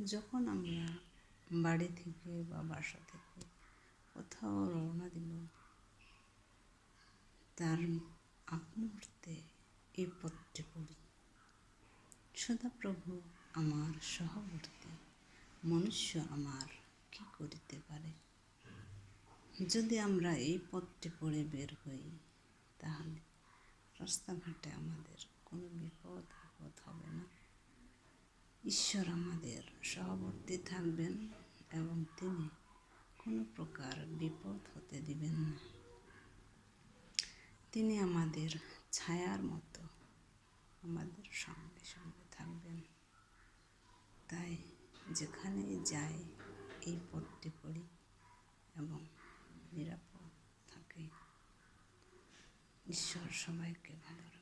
যখন আমরা বাড়ি থেকে বা বাসা থেকে কোথাও রওনা দিব, তার আগ মুহূর্তে এই পথটি পড়ি, সদাপ্রভু আমার সহবর্তী, মনুষ্য আমার কি করিতে পারে। যদি আমরা এই পথটি পড়ে বের হই, তাহলে রাস্তাঘাটে আমাদের কোনো বিপদ আপদ হবে না। ঈশ্বর আমাদের সহবর্তী থাকবেন এবং তিনি কোনো প্রকার বিপদ হতে দিবেন না। তিনি আমাদের ছায়ার মতো আমাদের সঙ্গে সঙ্গে থাকবেন। তাই যেখানেই যাই এই পথটি পড়ি এবং নিরাপদ থাকি। ঈশ্বর সবাইকে ভালো